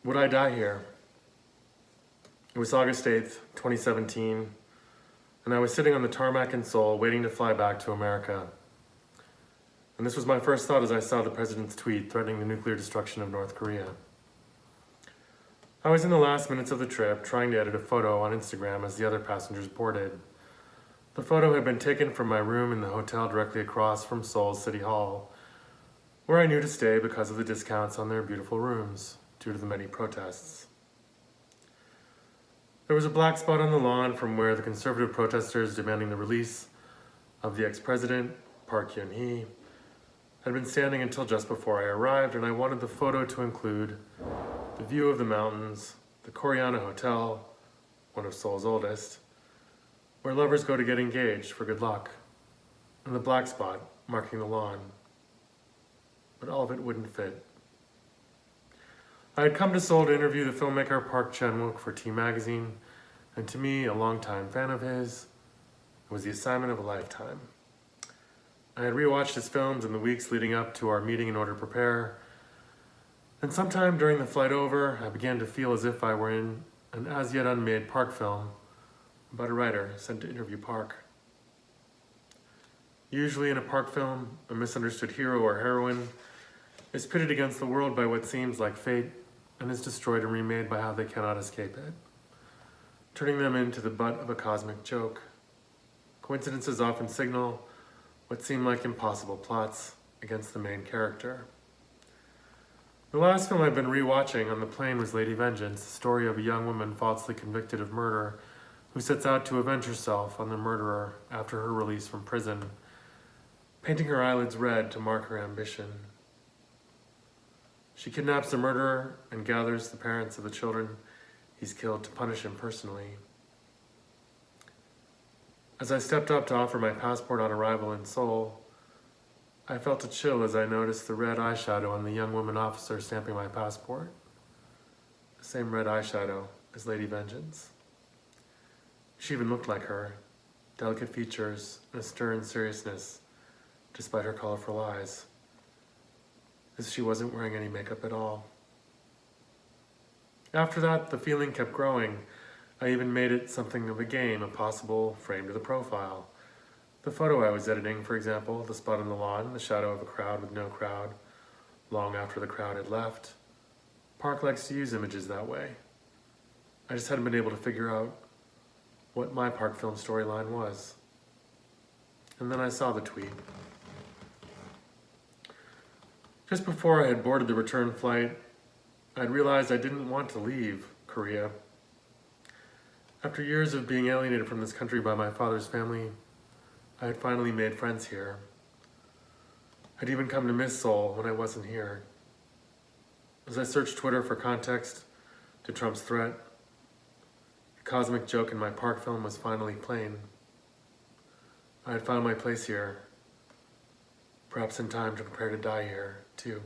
Would I die here? It was August 8th, 2017, and I was sitting on the tarmac in Seoul waiting to fly back to America. And this was my first thought as I saw the president's tweet threatening the nuclear destruction of North Korea. I was in the last minutes of the trip trying to edit a photo on Instagram as the other passengers boarded. The photo had been taken from my room in the hotel directly across from Seoul's City Hall, where I knew to stay because of the discounts on their beautiful rooms due to the many protests. There was a black spot on the lawn from where the conservative protesters demanding the release of the ex-president, Park Geun-hye, had been standing until just before I arrived, and I wanted the photo to include the view of the mountains, the Koreana Hotel, one of Seoul's oldest, where lovers go to get engaged for good luck, and the black spot marking the lawn. But all of it wouldn't fit. I had come to Seoul to interview the filmmaker Park Chan-wook for T magazine, and to me, a longtime fan of his, it was the assignment of a lifetime. I had rewatched his films in the weeks leading up to our meeting in order to prepare, and sometime during the flight over, I began to feel as if I were in an as-yet unmade Park film about a writer sent to interview Park. Usually in a Park film, a misunderstood hero or heroine is pitted against the world by what seems like fate and is destroyed and remade by how they cannot escape it, turning them into the butt of a cosmic joke. Coincidences often signal what seem like impossible plots against the main character. The last film I've been rewatching on the plane was Lady Vengeance, the story of a young woman falsely convicted of murder who sets out to avenge herself on the murderer after her release from prison, painting her eyelids red to mark her ambition. She kidnaps the murderer and gathers the parents of the children he's killed to punish him personally. As I stepped up to offer my passport on arrival in Seoul, I felt a chill as I noticed the red eyeshadow on the young woman officer stamping my passport. The same red eyeshadow as Lady Vengeance. She even looked like her, delicate features and a stern seriousness, despite her colorful eyes, as she wasn't wearing any makeup at all. After that, the feeling kept growing. I even made it something of a game, a possible frame to the profile. The photo I was editing, for example, the spot on the lawn, the shadow of a crowd with no crowd, long after the crowd had left. Park likes to use images that way. I just hadn't been able to figure out what my Park film storyline was. And then I saw the tweet. Just before I had boarded the return flight, I'd realized I didn't want to leave Korea. After years of being alienated from this country by my father's family, I had finally made friends here. I'd even come to miss Seoul when I wasn't here. As I searched Twitter for context to Trump's threat, the cosmic joke in my Park film was finally plain. I had found my place here, perhaps in time to prepare to die here, too.